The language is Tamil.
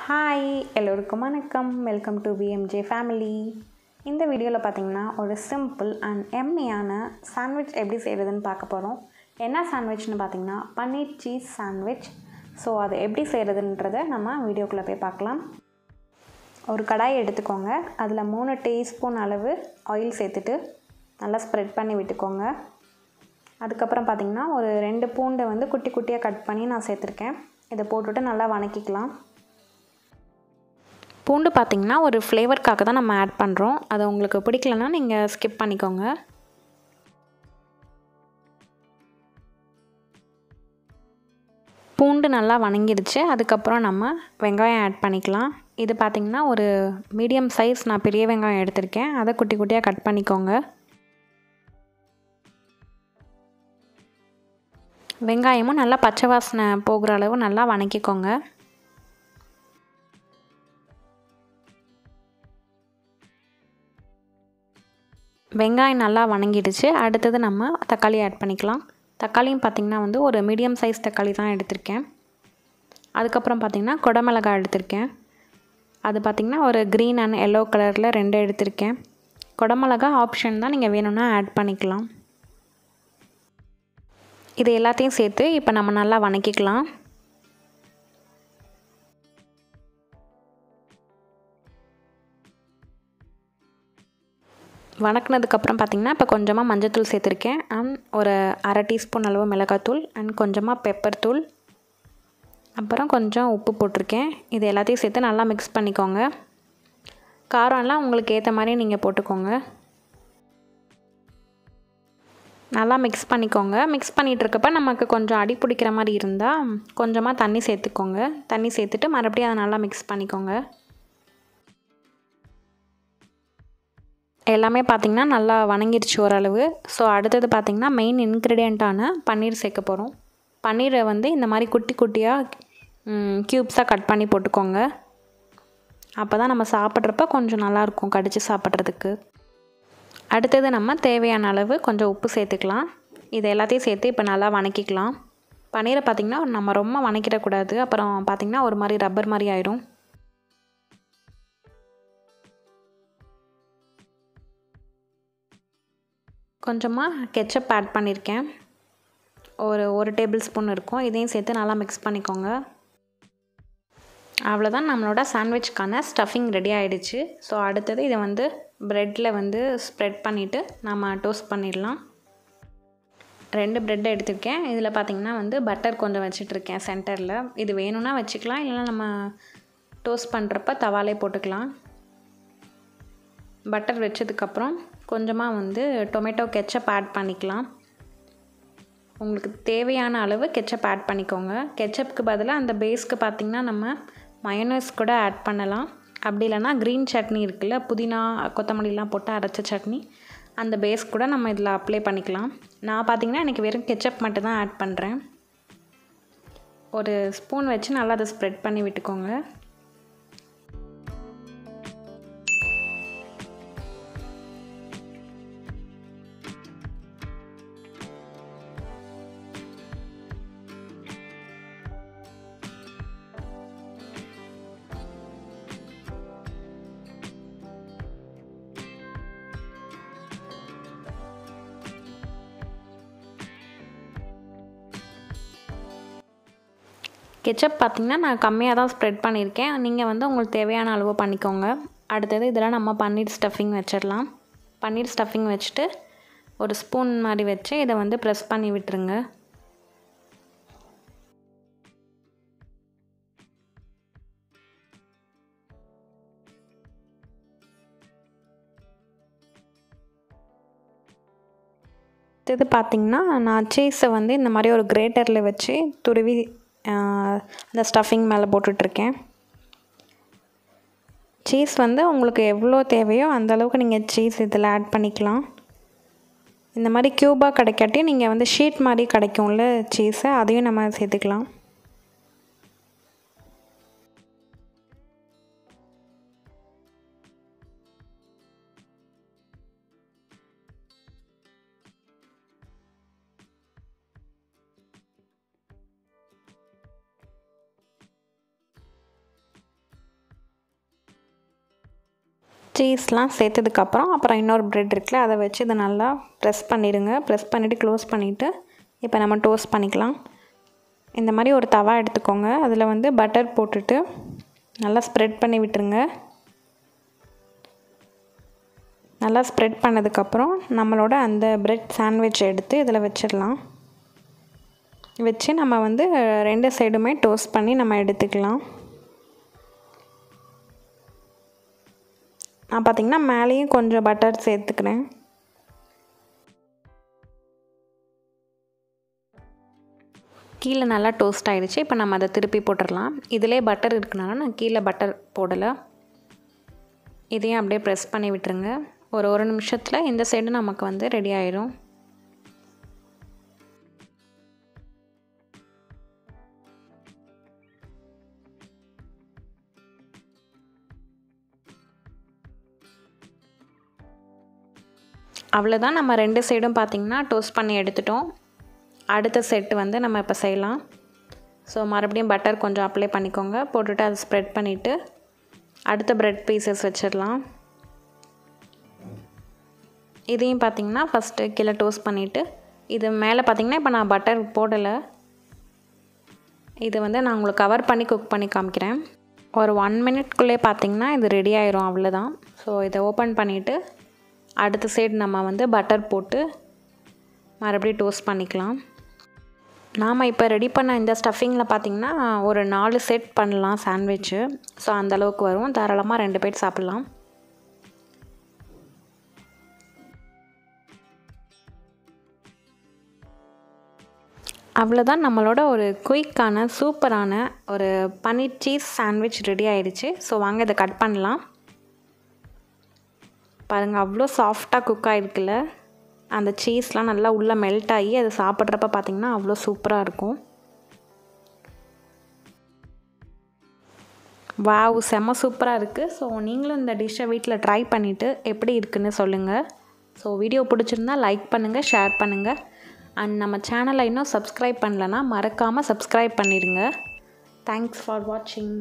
ஹாய் எல்லோருக்கும் வணக்கம். Welcome to PMJ family. இந்த வீடியோவில் பார்த்தீங்கன்னா ஒரு சிம்பிள் அண்ட் எம்மியான சாண்ட்விச் எப்படி செய்கிறதுன்னு பார்க்க போகிறோம். என்ன சாண்ட்விச்னு பார்த்தீங்கன்னா பன்னீர் சீஸ் சாண்ட்விச். ஸோ அது எப்படி செய்கிறதுன்றதை நம்ம வீடியோக்குள்ளே போய் பார்க்கலாம். ஒரு கடாயை எடுத்துக்கோங்க. அதில் 3 டீஸ்பூன் அளவு ஆயில் சேர்த்துட்டு நல்லா ஸ்ப்ரெட் பண்ணி விட்டுக்கோங்க. அதுக்கப்புறம் பார்த்திங்கன்னா ஒரு 2 பூண்டை வந்து குட்டி குட்டியாக கட் பண்ணி நான் சேர்த்துருக்கேன். இதை போட்டுவிட்டு நல்லா வணக்கிக்கலாம். பூண்டு பார்த்திங்கன்னா ஒரு ஃப்ளேவருக்காக தான் நம்ம ஆட் பண்ணுறோம். அது உங்களுக்கு பிடிக்கலன்னா நீங்கள் ஸ்கிப் பண்ணிக்கோங்க. பூண்டு நல்லா வணங்கிடுச்சு. அதுக்கப்புறம் நம்ம வெங்காயம் ஆட் பண்ணிக்கலாம். இது பார்த்திங்கன்னா ஒரு மீடியம் சைஸ் நான் பெரிய வெங்காயம் எடுத்திருக்கேன். அதை குட்டி குட்டியாக கட் பண்ணிக்கோங்க. வெங்காயமும் நல்லா பச்சை வாசனை போகிற அளவு நல்லா வணக்கிக்கோங்க. வெங்காயம் நல்லா வணங்கிடுச்சு. அடுத்தது நம்ம தக்காளி ஆட் பண்ணிக்கலாம். தக்காளியும் பார்த்திங்கன்னா வந்து ஒரு மீடியம் சைஸ் தக்காளி தான் எடுத்திருக்கேன். அதுக்கப்புறம் பார்த்திங்கன்னா குடமிளகாய் எடுத்திருக்கேன். அது பார்த்திங்கன்னா ஒரு க்ரீன் அண்ட் எல்லோ கலரில் 2 எடுத்திருக்கேன். குடமிளகாய் ஆப்ஷன் தான், நீங்கள் வேணும்னா ஆட் பண்ணிக்கலாம். இது எல்லாத்தையும் சேர்த்து இப்போ நம்ம நல்லா வணக்கிக்கலாம். வணக்கினதுக்கப்புறம் பார்த்திங்கன்னா இப்போ கொஞ்சமாக மஞ்சள்தூள் சேர்த்துருக்கேன். அண்ட் ஒரு அரை டீஸ்பூன் அளவு மிளகாத்தூள் அண்ட் கொஞ்சமாக பெப்பர் தூள், அப்புறம் கொஞ்சம் உப்பு போட்டிருக்கேன். இது எல்லாத்தையும் சேர்த்து நல்லா மிக்ஸ் பண்ணிக்கோங்க. காரம்லாம் உங்களுக்கு ஏற்ற மாதிரி நீங்கள் போட்டுக்கோங்க. நல்லா மிக்ஸ் பண்ணிக்கோங்க. மிக்ஸ் பண்ணிகிட்ருக்கப்ப நமக்கு கொஞ்சம் அடி பிடிக்கிற மாதிரி இருந்தால் கொஞ்சமாக தண்ணி சேர்த்துக்கோங்க. தண்ணி சேர்த்துட்டு மறுபடியும் அதை நல்லா மிக்ஸ் பண்ணிக்கோங்க. எல்லாமே பார்த்திங்கன்னா நல்லா வணங்கிடுச்சு ஓரளவு. ஸோ அடுத்தது பார்த்திங்கன்னா மெயின் இன்க்ரீடியண்ட்டான பன்னீர் சேர்க்க போகிறோம். பன்னீரை வந்து இந்த மாதிரி குட்டி குட்டியாக க்யூப்ஸாக கட் பண்ணி போட்டுக்கோங்க. அப்போ தான் நம்ம சாப்பிட்றப்ப கொஞ்சம் நல்லாயிருக்கும் கடித்து சாப்பிட்றதுக்கு. அடுத்தது நம்ம தேவையான அளவு கொஞ்சம் உப்பு சேர்த்துக்கலாம். இது எல்லாத்தையும் சேர்த்து இப்போ நல்லா வணக்கிக்கலாம். பன்னீரை பார்த்திங்கன்னா நம்ம ரொம்ப வணக்கிடக்கூடாது. அப்புறம் பார்த்திங்கன்னா ஒரு மாதிரி ரப்பர் மாதிரி ஆயிடும். கொஞ்சமாக கெச்சப் ஆட் பண்ணியிருக்கேன். ஒரு டேபிள் ஸ்பூன் இருக்கும். இதையும் சேர்த்து நல்லா மிக்ஸ் பண்ணிக்கோங்க. அவ்வளோதான், நம்மளோட சாண்ட்விச்க்கான ஸ்டஃபிங் ரெடி ஆகிடுச்சு. ஸோ அடுத்தது இதை வந்து ப்ரெட்டில் வந்து ஸ்ப்ரெட் பண்ணிவிட்டு நம்ம டோஸ்ட் பண்ணிடலாம். 2 ப்ரெட் எடுத்துருக்கேன். இதில் பார்த்திங்கன்னா வந்து பட்டர் கொஞ்சம் வச்சிட்ருக்கேன் சென்டரில். இது வேணும்னா வச்சுக்கலாம், இல்லைனா நம்ம டோஸ்ட் பண்ணுறப்ப தவாலே போட்டுக்கலாம். பட்டர் வச்சதுக்கப்புறம் கொஞ்சமாக வந்து டொமேட்டோ கெச்சப் ஆட் பண்ணிக்கலாம். உங்களுக்கு தேவையான அளவு கெச்சப் ஆட் பண்ணிக்கோங்க. கெச்சப்புக்கு பதிலாக அந்த பேஸ்க்கு பார்த்திங்கன்னா நம்ம மயோனைஸ் கூட ஆட் பண்ணலாம். அப்படி இல்லைனா க்ரீன் சட்னி இருக்குல்ல, புதினா கொத்தமல்லிலாம் போட்டு அரைச்ச சட்னி, அந்த பேஸ் கூட நம்ம இதில் அப்ளை பண்ணிக்கலாம். நான் பார்த்திங்கன்னா எனக்கு வெறும் கெச்சப் மட்டும் தான் ஆட் பண்ணுறேன். ஒரு ஸ்பூன் வச்சு நல்லா அதை ஸ்ப்ரெட் பண்ணி விட்டுக்கோங்க. கெச்சப் பார்த்திங்கன்னா நான் கம்மியாக தான் ஸ்ப்ரெட் பண்ணியிருக்கேன். நீங்கள் வந்து உங்களுக்கு தேவையான அளவு பண்ணிக்கோங்க. அடுத்தது இதில் நம்ம பன்னீர் ஸ்டஃபிங் வச்சிடலாம். பன்னீர் ஸ்டஃபிங் வச்சுட்டு ஒரு ஸ்பூன் மாதிரி வச்சு இதை வந்து ப்ரெஸ் பண்ணி விட்டுருங்க. இது பார்த்திங்கன்னா நான் சீஸை வந்து இந்த மாதிரி ஒரு கிரேட்டரில் வச்சு துருவி அந்த ஸ்டஃபிங் மேலே போட்டுட்ருக்கேன். சீஸ் வந்து உங்களுக்கு எவ்வளோ தேவையோ அந்தளவுக்கு நீங்கள் சீஸ் இதில் ஆட் பண்ணிக்கலாம். இந்த மாதிரி க்யூபாக கிடைக்காட்டி நீங்கள் வந்து ஷீட் மாதிரி கிடைக்கும்ல சீஸை, அதையும் நம்ம சேர்த்துக்கலாம். சீஸ்லாம் சேர்த்ததுக்கப்புறம் அப்புறம் இன்னொரு ப்ரெட் இருக்குல்ல, அதை வச்சு இதை நல்லா ப்ரெஸ் பண்ணிடுங்க. ப்ரெஸ் பண்ணிவிட்டு க்ளோஸ் பண்ணிவிட்டு இப்போ நம்ம டோஸ்ட் பண்ணிக்கலாம். இந்த மாதிரி ஒரு தவா எடுத்துக்கோங்க. அதில் வந்து பட்டர் போட்டுட்டு நல்லா ஸ்ப்ரெட் பண்ணி விட்டுருங்க. நல்லா ஸ்ப்ரெட் பண்ணதுக்கப்புறம் நம்மளோட அந்த ப்ரெட் சாண்ட்விச் எடுத்து இதில் வச்சிடலாம். வச்சு நம்ம வந்து 2 சைடுமே டோஸ்ட் பண்ணி நம்ம எடுத்துக்கலாம். நான் பார்த்திங்கன்னா மேலேயும் கொஞ்சம் பட்டர் சேர்த்துக்கிறேன். கீழே நல்லா டோஸ்ட் ஆகிடுச்சு. இப்போ நம்ம அதை திருப்பி போட்டுடலாம். இதிலே பட்டர் இருக்கனால நான் கீழே பட்டர் போடலை. இதையும் அப்படியே ப்ரெஸ் பண்ணி விட்டுருங்க. ஒரு நிமிஷத்தில் இந்த சைடு நமக்கு வந்து ரெடி ஆயிடும். அவ்வளோதான், நம்ம 2 சைடும் பார்த்திங்கன்னா டோஸ்ட் பண்ணி எடுத்துட்டோம். அடுத்த செட்டு வந்து நம்ம இப்போ செய்யலாம். ஸோ மறுபடியும் பட்டர் கொஞ்சம் அப்ளை பண்ணிக்கோங்க. போட்டுட்டு அதை ஸ்ப்ரெட் பண்ணிவிட்டு அடுத்த ப்ரெட் பீசஸ் வச்சிடலாம். இதையும் பார்த்திங்கன்னா ஃபஸ்ட்டு கீழே டோஸ்ட் பண்ணிவிட்டு இது மேலே பார்த்திங்கன்னா இப்போ நான் பட்டர் போடலை. இது வந்து நான் உங்களுக்கு கவர் பண்ணி குக் பண்ணி காமிக்கிறேன். ஒரு 1 மினிட்குள்ளே பார்த்திங்கன்னா இது ரெடி ஆயிரும். அவ்வளோதான். ஸோ இதை ஓப்பன் பண்ணிவிட்டு அடுத்த சைடு நம்ம வந்து பட்டர் போட்டு மறுபடியும் டோஸ்ட் பண்ணிக்கலாம். நாம் இப்போ ரெடி பண்ண இந்த ஸ்டஃபிங்கில் பார்த்திங்கன்னா ஒரு 4 செட் பண்ணலாம் சாண்ட்விட்சு. ஸோ அந்தளவுக்கு வரும். தாராளமாக 2 பேர் சாப்பிட்லாம். அவ்வளோதான், நம்மளோட ஒரு குயிக்கான சூப்பரான ஒரு பன்னீர் சீஸ் சாண்ட்விச் ரெடி ஆயிடுச்சு. ஸோ வாங்க இதை கட் பண்ணலாம். பாருங்கள், அவ்வளோ சாஃப்டாக குக் ஆகிருக்குல்ல. அந்த சீஸ்லாம் நல்லா உள்ளே மெல்ட் ஆகி அது சாப்பிட்றப்ப பார்த்திங்கன்னா அவ்வளோ சூப்பராக இருக்கும். வாவ், செம்ம சூப்பராக இருக்குது. ஸோ நீங்களும் இந்த டிஷ்ஷை வீட்டில் ட்ரை பண்ணிவிட்டு எப்படி இருக்குன்னு சொல்லுங்கள். ஸோ வீடியோ பிடிச்சிருந்தா லைக் பண்ணுங்கள், ஷேர் பண்ணுங்கள். அண்ட் நம்ம சேனலை இன்னும் சப்ஸ்கிரைப் பண்ணலன்னா மறக்காமல் சப்ஸ்கிரைப் பண்ணிடுங்க. தேங்க்ஸ் ஃபார் வாட்சிங்.